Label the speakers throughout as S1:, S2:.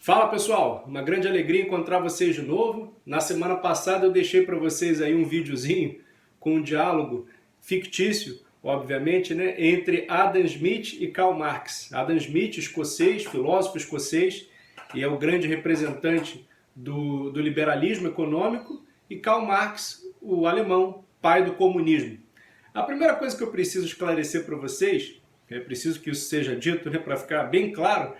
S1: Fala pessoal, uma grande alegria encontrar vocês de novo. Na semana passada eu deixei para vocês aí um videozinho com um diálogo fictício, obviamente, né, entre Adam Smith e Karl Marx. Adam Smith, escocês, filósofo escocês, e é o grande representante do liberalismo econômico, e Karl Marx, o alemão, pai do comunismo. A primeira coisa que eu preciso esclarecer para vocês, é preciso que isso seja dito, né, para ficar bem claro,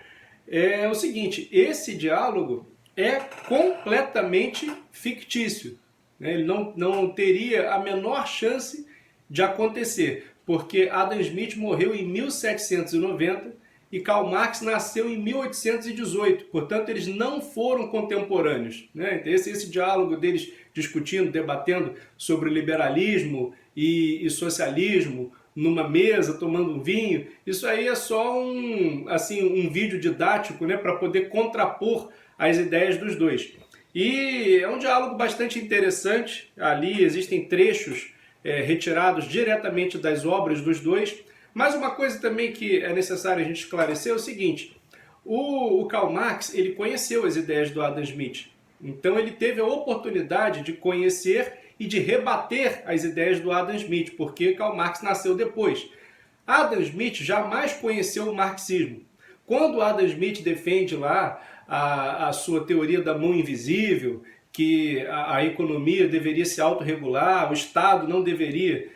S1: é o seguinte: esse diálogo é completamente fictício, né? Ele não teria a menor chance de acontecer, porque Adam Smith morreu em 1790 e Karl Marx nasceu em 1818, portanto eles não foram contemporâneos, né? Esse diálogo deles discutindo, debatendo sobre liberalismo e socialismo, numa mesa, tomando um vinho, isso aí é só um vídeo didático, né, para poder contrapor as ideias dos dois. E é um diálogo bastante interessante, ali existem trechos retirados diretamente das obras dos dois, mas uma coisa também que é necessário a gente esclarecer é o seguinte: o Karl Marx, ele conheceu as ideias do Adam Smith, então ele teve a oportunidade de conhecer e de rebater as ideias do Adam Smith, porque Karl Marx nasceu depois. Adam Smith jamais conheceu o marxismo. Quando Adam Smith defende lá a sua teoria da mão invisível, que a economia deveria se autorregular, o Estado não deveria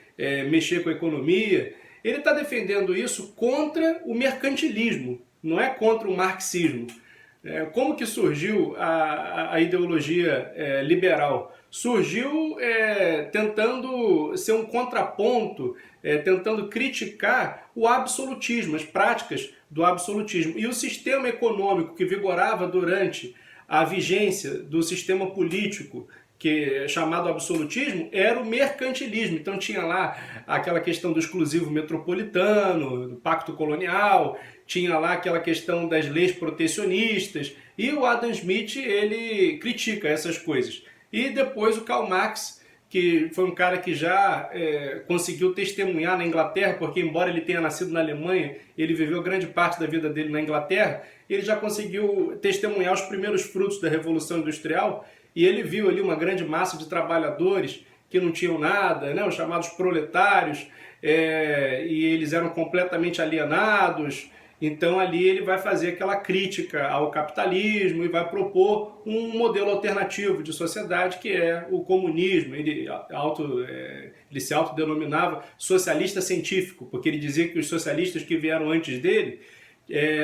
S1: mexer com a economia, ele está defendendo isso contra o mercantilismo, não é contra o marxismo. Como que surgiu a ideologia liberal? Surgiu tentando ser um contraponto, tentando criticar o absolutismo, as práticas do absolutismo. E o sistema econômico que vigorava durante a vigência do sistema político, que é chamado absolutismo, era o mercantilismo. Então tinha lá aquela questão do exclusivo metropolitano, do pacto colonial, tinha lá aquela questão das leis protecionistas, e o Adam Smith, ele critica essas coisas. E depois o Karl Marx, que foi um cara que já conseguiu testemunhar na Inglaterra, porque embora ele tenha nascido na Alemanha, ele viveu grande parte da vida dele na Inglaterra, ele já conseguiu testemunhar os primeiros frutos da Revolução Industrial, e ele viu ali uma grande massa de trabalhadores que não tinham nada, né, os chamados proletários, e eles eram completamente alienados. Então ali ele vai fazer aquela crítica ao capitalismo e vai propor um modelo alternativo de sociedade, que é o comunismo. Ele se autodenominava socialista científico, porque ele dizia que os socialistas que vieram antes dele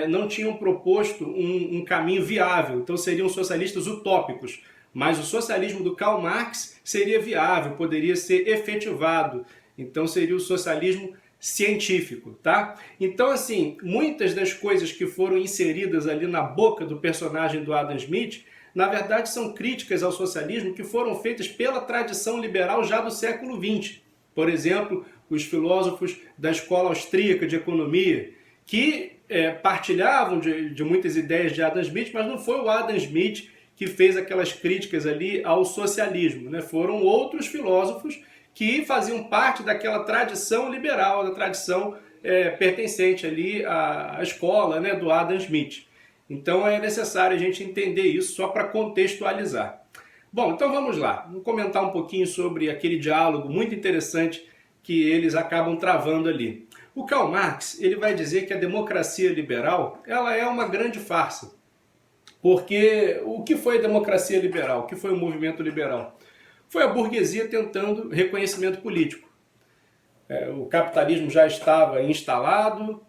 S1: não tinham proposto um caminho viável, então seriam socialistas utópicos. Mas o socialismo do Karl Marx seria viável, poderia ser efetivado. Então seria o socialismo científico, tá? Então, assim, muitas das coisas que foram inseridas ali na boca do personagem do Adam Smith, na verdade são críticas ao socialismo que foram feitas pela tradição liberal já do século XX. Por exemplo, os filósofos da escola austríaca de economia, que partilhavam de muitas ideias de Adam Smith, mas não foi o Adam Smith que fez aquelas críticas ali ao socialismo, né? Foram outros filósofos que faziam parte daquela tradição liberal, da tradição pertencente ali à escola, né, do Adam Smith. Então é necessário a gente entender isso só para contextualizar. Bom, então vamos lá, vamos comentar um pouquinho sobre aquele diálogo muito interessante que eles acabam travando ali. O Karl Marx, ele vai dizer que a democracia liberal, ela é uma grande farsa. Porque o que foi a democracia liberal? O que foi o movimento liberal? Foi a burguesia tentando reconhecimento político. O capitalismo já estava instalado,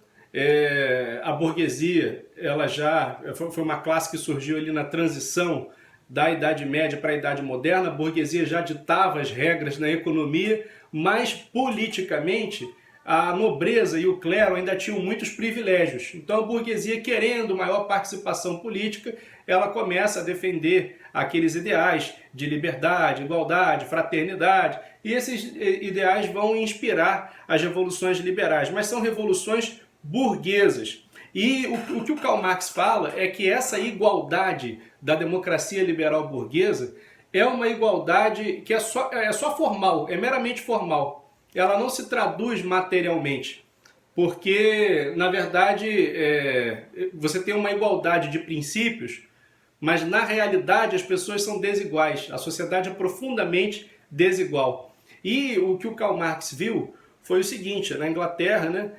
S1: a burguesia ela já foi uma classe que surgiu ali na transição da Idade Média para a Idade Moderna. A burguesia já ditava as regras na economia, mas politicamente a nobreza e o clero ainda tinham muitos privilégios. Então a burguesia, querendo maior participação política, ela começa a defender aqueles ideais de liberdade, igualdade, fraternidade, e esses ideais vão inspirar as revoluções liberais, mas são revoluções burguesas. E o que o Karl Marx fala é que essa igualdade da democracia liberal burguesa é uma igualdade que é só formal, é meramente formal. Ela não se traduz materialmente, porque, na verdade, você tem uma igualdade de princípios, mas na realidade as pessoas são desiguais, a sociedade é profundamente desigual. E o que o Karl Marx viu foi o seguinte: na Inglaterra, né,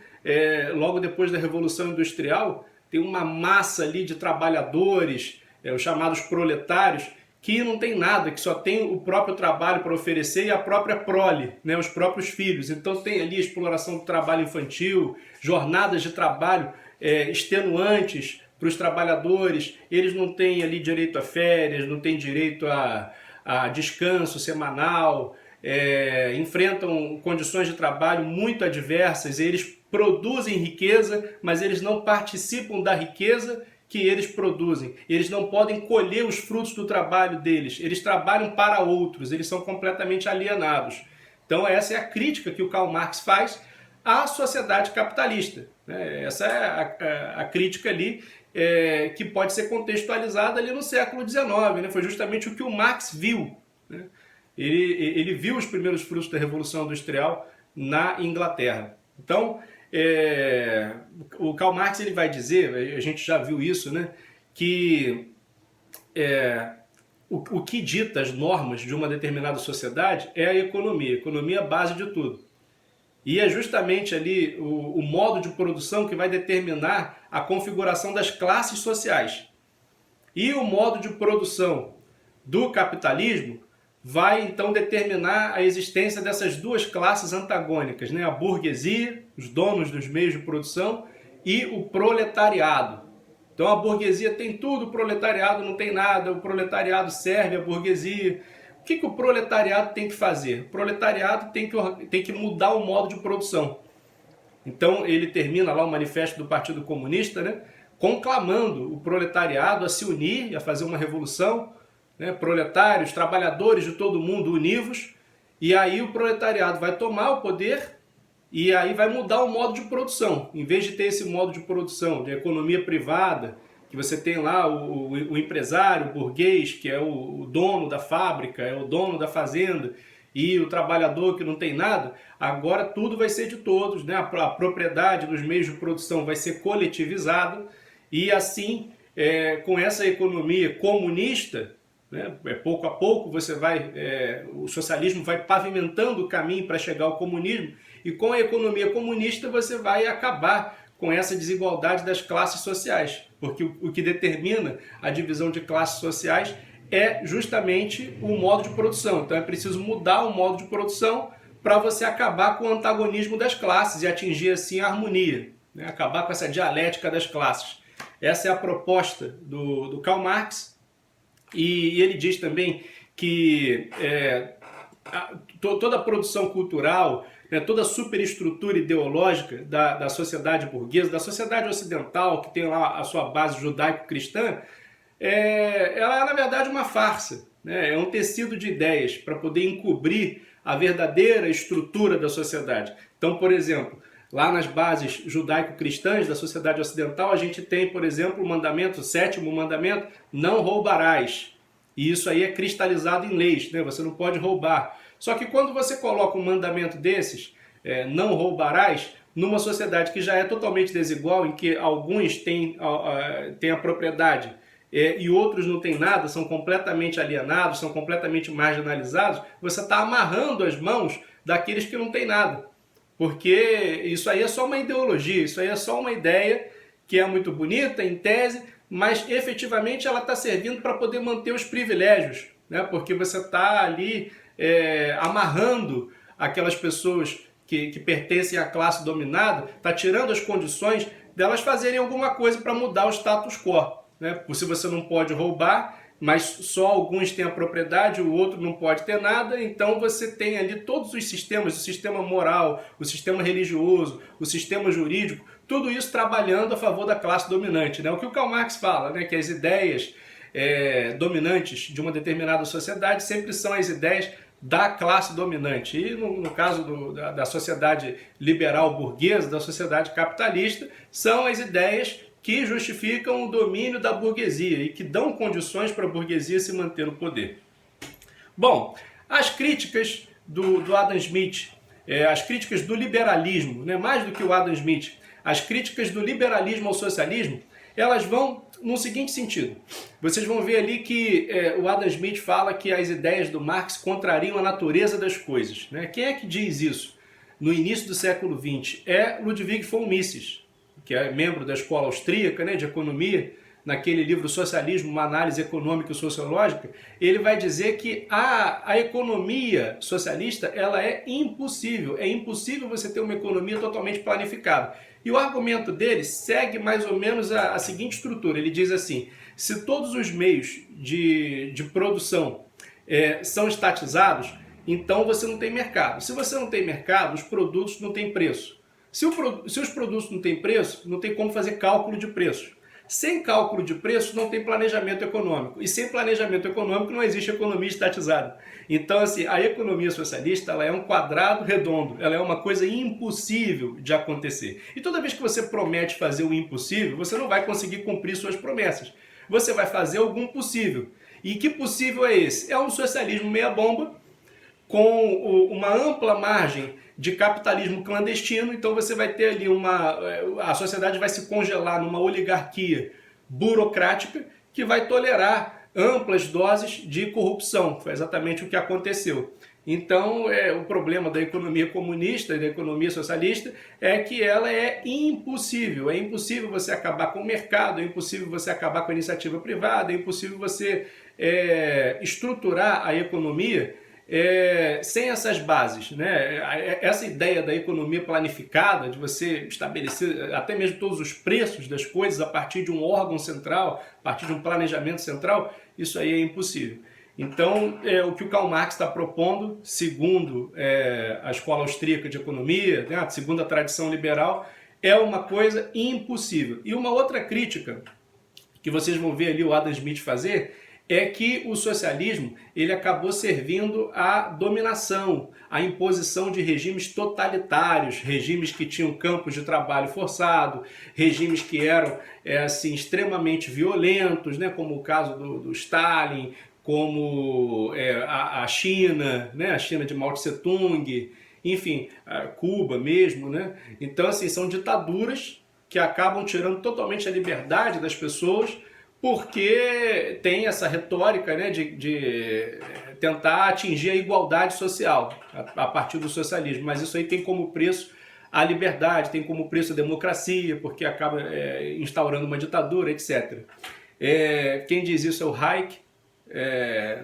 S1: logo depois da Revolução Industrial, tem uma massa ali de trabalhadores, os chamados proletários, que não tem nada, que só tem o próprio trabalho para oferecer e a própria prole, né, os próprios filhos. Então tem ali a exploração do trabalho infantil, jornadas de trabalho extenuantes para os trabalhadores, eles não têm ali direito a férias, não têm direito a descanso semanal, enfrentam condições de trabalho muito adversas, eles produzem riqueza, mas eles não participam da riqueza que eles produzem. Eles não podem colher os frutos do trabalho deles. Eles trabalham para outros, eles são completamente alienados. Então essa é a crítica que o Karl Marx faz à sociedade capitalista. Essa é a crítica ali que pode ser contextualizada ali no século XIX. Né? Foi justamente o que o Marx viu. Né? Ele viu os primeiros frutos da Revolução Industrial na Inglaterra. Então, o Karl Marx ele vai dizer, a gente já viu isso, né, que o que dita as normas de uma determinada sociedade é a economia. A economia é a base de tudo. E é justamente ali o modo de produção que vai determinar a configuração das classes sociais. E o modo de produção do capitalismo vai então determinar a existência dessas duas classes antagônicas, né? A burguesia, os donos dos meios de produção, e o proletariado. Então a burguesia tem tudo, o proletariado não tem nada, o proletariado serve a burguesia. O que o proletariado tem que fazer? O proletariado tem que mudar o modo de produção. Então ele termina lá o manifesto do Partido Comunista, né? Conclamando o proletariado a se unir e a fazer uma revolução, né, proletários, trabalhadores de todo mundo univos, e aí o proletariado vai tomar o poder e aí vai mudar o modo de produção. Em vez de ter esse modo de produção de economia privada, que você tem lá o empresário, o burguês, que é o dono da fábrica, é o dono da fazenda, e o trabalhador que não tem nada, agora tudo vai ser de todos, né? A propriedade dos meios de produção vai ser coletivizada, e assim, com essa economia comunista, né, pouco a pouco o socialismo vai pavimentando o caminho para chegar ao comunismo, e com a economia comunista você vai acabar com essa desigualdade das classes sociais, porque o que determina a divisão de classes sociais é justamente o modo de produção. Então é preciso mudar o modo de produção para você acabar com o antagonismo das classes e atingir assim a harmonia, né, acabar com essa dialética das classes. Essa é a proposta do Karl Marx. E ele diz também que toda a produção cultural, né, toda a superestrutura ideológica da sociedade burguesa, da sociedade ocidental, que tem lá a sua base judaico-cristã, ela é, na verdade, uma farsa. Né? É um tecido de ideias para poder encobrir a verdadeira estrutura da sociedade. Então, por exemplo, lá nas bases judaico-cristãs da sociedade ocidental, a gente tem, por exemplo, o sétimo mandamento, não roubarás. E isso aí é cristalizado em leis, né? Você não pode roubar. Só que quando você coloca um mandamento desses, não roubarás, numa sociedade que já é totalmente desigual, em que alguns têm a propriedade e outros não têm nada, são completamente alienados, são completamente marginalizados, você está amarrando as mãos daqueles que não têm nada. Porque isso aí é só uma ideologia, isso aí é só uma ideia que é muito bonita em tese, mas efetivamente ela está servindo para poder manter os privilégios, né? Porque você está ali amarrando aquelas pessoas que pertencem à classe dominada, está tirando as condições delas fazerem alguma coisa para mudar o status quo. Né? Se você não pode roubar, mas só alguns têm a propriedade, o outro não pode ter nada, então você tem ali todos os sistemas, o sistema moral, o sistema religioso, o sistema jurídico, tudo isso trabalhando a favor da classe dominante. Né? O que o Karl Marx fala, né? Que as ideias dominantes de uma determinada sociedade sempre são as ideias da classe dominante. E no caso da sociedade liberal burguesa, da sociedade capitalista, são as ideias que justificam o domínio da burguesia e que dão condições para a burguesia se manter no poder. Bom, as críticas do Adam Smith, as críticas do liberalismo, né, mais do que o Adam Smith, as críticas do liberalismo ao socialismo, elas vão no seguinte sentido. Vocês vão ver ali que o Adam Smith fala que as ideias do Marx contrariam a natureza das coisas, né? Quem é que diz isso? No início do século XX é Ludwig von Mises, que é membro da escola austríaca, né, de economia. Naquele livro Socialismo, uma análise econômica e sociológica, ele vai dizer que a economia socialista ela é impossível você ter uma economia totalmente planificada. E o argumento dele segue mais ou menos a seguinte estrutura, ele diz assim, se todos os meios de produção são estatizados, então você não tem mercado. Se você não tem mercado, os produtos não têm preço. Se os produtos não têm preço, não tem como fazer cálculo de preço. Sem cálculo de preço não tem planejamento econômico. E sem planejamento econômico não existe economia estatizada. Então, assim, a economia socialista ela é um quadrado redondo. Ela é uma coisa impossível de acontecer. E toda vez que você promete fazer o impossível, você não vai conseguir cumprir suas promessas. Você vai fazer algum possível. E que possível é esse? É um socialismo meia-bomba, com uma ampla margem de capitalismo clandestino, então você vai ter ali a sociedade vai se congelar numa oligarquia burocrática que vai tolerar amplas doses de corrupção. Foi exatamente o que aconteceu. Então, o problema da economia comunista e da economia socialista é que ela é impossível. É impossível você acabar com o mercado, é impossível você acabar com a iniciativa privada, é impossível você estruturar a economia sem essas bases, né? Essa ideia da economia planificada, de você estabelecer até mesmo todos os preços das coisas a partir de um órgão central, a partir de um planejamento central, isso aí é impossível. Então, o que o Karl Marx está propondo, segundo a escola austríaca de economia, né, segundo a tradição liberal, é uma coisa impossível. E uma outra crítica que vocês vão ver ali o Adam Smith fazer é que o socialismo ele acabou servindo à dominação, à imposição de regimes totalitários, regimes que tinham campos de trabalho forçado, regimes que eram assim, extremamente violentos, né, como o caso do Stalin, como a China, né, a China de Mao Tse-tung, enfim, Cuba mesmo, né? Então, assim, são ditaduras que acabam tirando totalmente a liberdade das pessoas, porque tem essa retórica, né, de tentar atingir a igualdade social a partir do socialismo, mas isso aí tem como preço a liberdade, tem como preço a democracia, porque acaba instaurando uma ditadura, etc. Quem diz isso é o Hayek,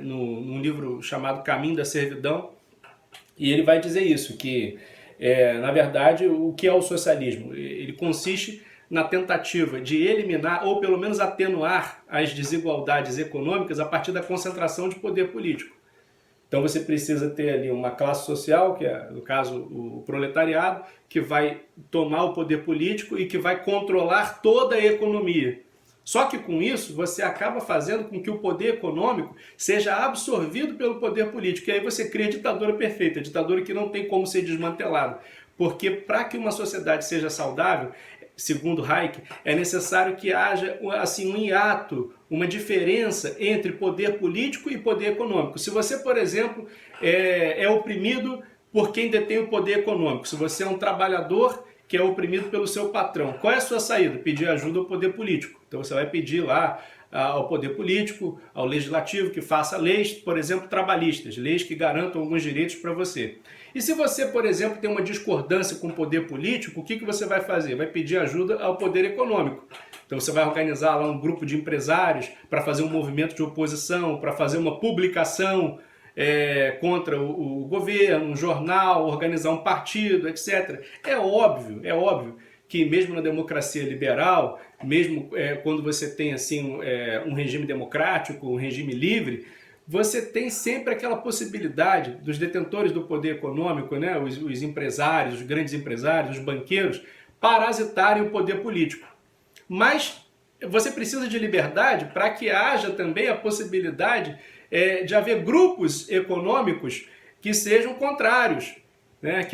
S1: num livro chamado Caminho da Servidão, e ele vai dizer isso, que na verdade o que é o socialismo? Ele consiste na tentativa de eliminar ou pelo menos atenuar as desigualdades econômicas a partir da concentração de poder político. Então você precisa ter ali uma classe social, que é, no caso, o proletariado, que vai tomar o poder político e que vai controlar toda a economia. Só que com isso você acaba fazendo com que o poder econômico seja absorvido pelo poder político. E aí você cria a ditadura perfeita, a ditadura que não tem como ser desmantelada. Porque para que uma sociedade seja saudável, segundo Hayek, é necessário que haja assim, um hiato, uma diferença entre poder político e poder econômico. Se você, por exemplo, é oprimido por quem detém o poder econômico, se você é um trabalhador que é oprimido pelo seu patrão, qual é a sua saída? Pedir ajuda ao poder político. Então você vai pedir lá ao poder político, ao legislativo, que faça leis, por exemplo, trabalhistas, leis que garantam alguns direitos para você. E se você, por exemplo, tem uma discordância com o poder político, o que você vai fazer? Vai pedir ajuda ao poder econômico. Então você vai organizar lá um grupo de empresários para fazer um movimento de oposição, para fazer uma publicação contra o governo, um jornal, organizar um partido, etc. É óbvio que mesmo na democracia liberal, mesmo quando você tem assim, um regime democrático, um regime livre, você tem sempre aquela possibilidade dos detentores do poder econômico, né, os empresários, os grandes empresários, os banqueiros, parasitarem o poder político. Mas você precisa de liberdade para que haja também a possibilidade de haver grupos econômicos que sejam contrários, né,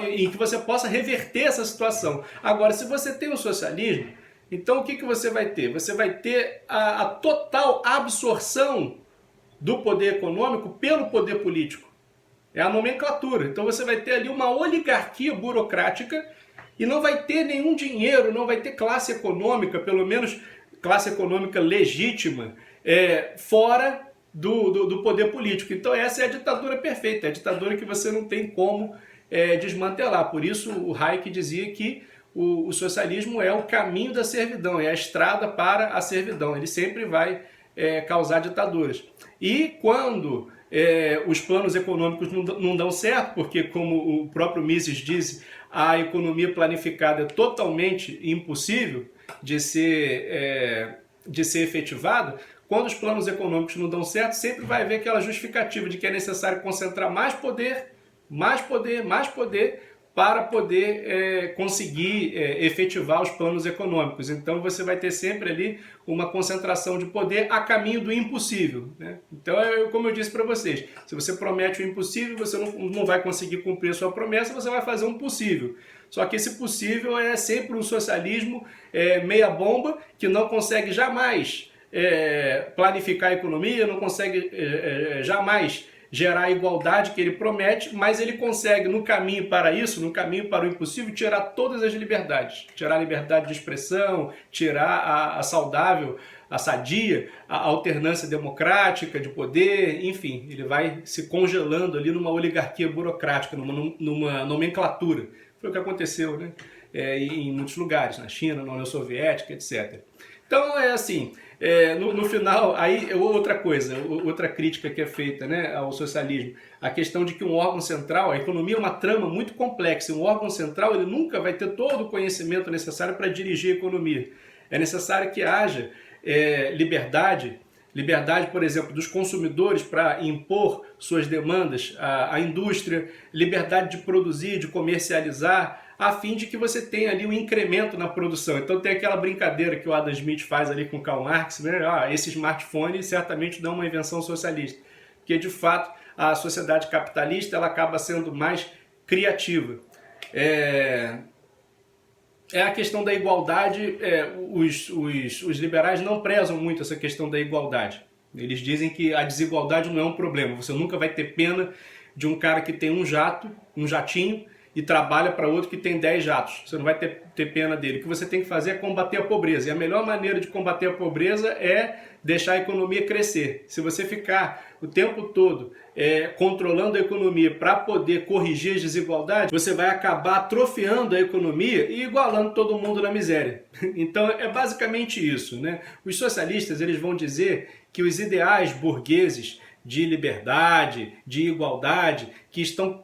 S1: em que você possa reverter essa situação. Agora, se você tem o socialismo, então o que você vai ter? Você vai ter a total absorção do poder econômico pelo poder político. É a nomenclatura. Então você vai ter ali uma oligarquia burocrática e não vai ter nenhum dinheiro, não vai ter classe econômica, pelo menos classe econômica legítima fora do poder político. Então essa é a ditadura perfeita, é a ditadura que você não tem como desmantelar. Por isso o Hayek dizia que o socialismo é o caminho da servidão, é a estrada para a servidão. Ele sempre vai causar ditaduras. E quando os planos econômicos não dão certo, porque como o próprio Mises disse, a economia planificada é totalmente impossível de ser efetivada. Quando os planos econômicos não dão certo, sempre vai haver aquela justificativa de que é necessário concentrar mais poder, mais poder, mais poder, para poder conseguir efetivar os planos econômicos. Então você vai ter sempre ali uma concentração de poder a caminho do impossível, né? Então, como eu disse para vocês, se você promete o impossível, você não vai conseguir cumprir a sua promessa, você vai fazer um possível. Só que esse possível é sempre um socialismo meia bomba, que não consegue jamais planificar a economia, não consegue jamais gerar a igualdade que ele promete, mas ele consegue, no caminho para isso, no caminho para o impossível, tirar todas as liberdades. Tirar a liberdade de expressão, tirar a saudável, a sadia, a alternância democrática de poder, enfim, ele vai se congelando ali numa oligarquia burocrática, numa nomenclatura. Foi o que aconteceu, né? Em muitos lugares, na China, na União Soviética, etc. Então, assim, no final, aí outra coisa, outra crítica que é feita, né, ao socialismo, a questão de que um órgão central, a economia é uma trama muito complexa, um órgão central ele nunca vai ter todo o conhecimento necessário para dirigir a economia. É necessário que haja liberdade, por exemplo, dos consumidores para impor suas demandas à indústria, liberdade de produzir, de comercializar, a fim de que você tenha ali um incremento na produção. Então tem aquela brincadeira que o Adam Smith faz ali com Karl Marx, né? Esse smartphone certamente não é uma invenção socialista, porque de fato a sociedade capitalista ela acaba sendo mais criativa. A questão da igualdade, os liberais não prezam muito essa questão da igualdade. Eles dizem que a desigualdade não é um problema, você nunca vai ter pena de um cara que tem um jatinho, e trabalha para outro que tem 10 jatos. Você não vai ter pena dele. O que você tem que fazer é combater a pobreza. E a melhor maneira de combater a pobreza é deixar a economia crescer. Se você ficar o tempo todo controlando a economia para poder corrigir as desigualdades, você vai acabar atrofiando a economia e igualando todo mundo na miséria. Então é basicamente isso, né? Os socialistas eles vão dizer que os ideais burgueses de liberdade, de igualdade, que estão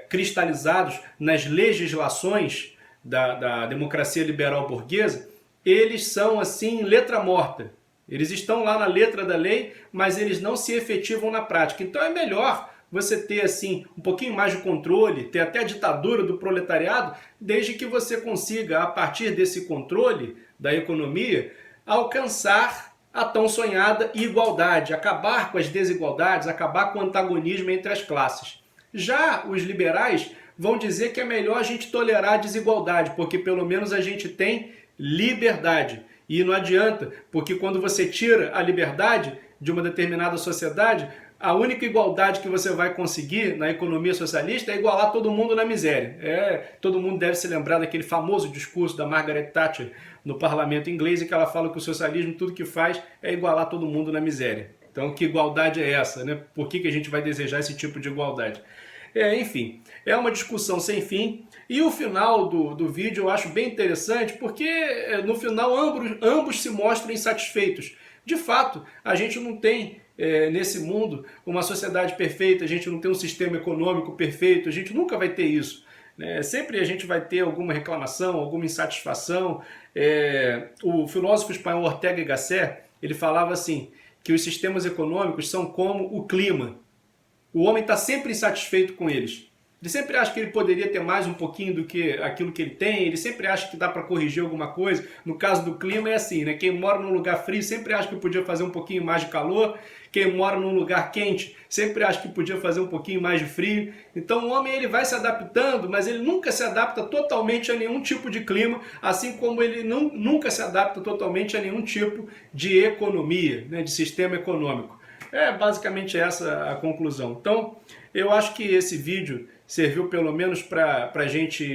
S1: cristalizados nas legislações da democracia liberal burguesa, eles são assim letra morta. Eles estão lá na letra da lei, mas eles não se efetivam na prática. Então é melhor você ter assim um pouquinho mais de controle, ter até a ditadura do proletariado, desde que você consiga, a partir desse controle da economia, alcançar a tão sonhada igualdade, acabar com as desigualdades, acabar com o antagonismo entre as classes. Já os liberais vão dizer que é melhor a gente tolerar a desigualdade, porque pelo menos a gente tem liberdade. E não adianta, porque quando você tira a liberdade de uma determinada sociedade, a única igualdade que você vai conseguir na economia socialista é igualar todo mundo na miséria. Todo mundo deve se lembrar daquele famoso discurso da Margaret Thatcher no parlamento inglês, em que ela fala que o socialismo tudo que faz é igualar todo mundo na miséria. Então que igualdade é essa, né? Por que a gente vai desejar esse tipo de igualdade? Enfim, é uma discussão sem fim. E o final do vídeo eu acho bem interessante, porque no final ambos se mostram insatisfeitos. De fato, a gente não tem nesse mundo uma sociedade perfeita, a gente não tem um sistema econômico perfeito, a gente nunca vai ter isso. Sempre a gente vai ter alguma reclamação, alguma insatisfação. O filósofo espanhol Ortega y Gasset, ele falava assim, que os sistemas econômicos são como o clima. O homem está sempre insatisfeito com eles. Ele sempre acha que ele poderia ter mais um pouquinho do que aquilo que ele tem, ele sempre acha que dá para corrigir alguma coisa. No caso do clima é assim, né? Quem mora num lugar frio sempre acha que podia fazer um pouquinho mais de calor, quem mora num lugar quente sempre acha que podia fazer um pouquinho mais de frio. Então o homem ele vai se adaptando, mas ele nunca se adapta totalmente a nenhum tipo de clima, assim como ele nunca se adapta totalmente a nenhum tipo de economia, né? De sistema econômico. Basicamente essa a conclusão. Então, eu acho que esse vídeo serviu pelo menos para a gente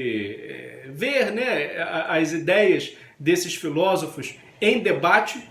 S1: ver, né, as ideias desses filósofos em debate,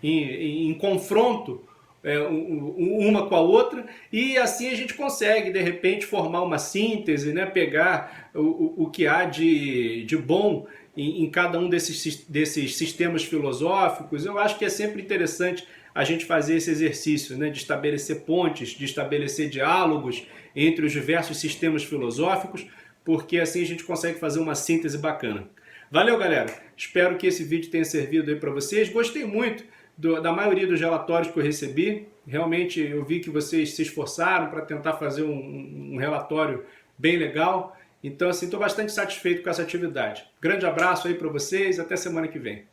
S1: em confronto uma com a outra, e assim a gente consegue, de repente, formar uma síntese, né? Pegar o que há de bom em cada um desses sistemas filosóficos. Eu acho que é sempre interessante a gente fazer esse exercício, né? De estabelecer pontes, de estabelecer diálogos entre os diversos sistemas filosóficos, porque assim a gente consegue fazer uma síntese bacana. Valeu, galera! Espero que esse vídeo tenha servido aí para vocês. Gostei muito da maioria dos relatórios que eu recebi. Realmente eu vi que vocês se esforçaram para tentar fazer um relatório bem legal. Então, assim, estou bastante satisfeito com essa atividade. Grande abraço aí para vocês, até semana que vem.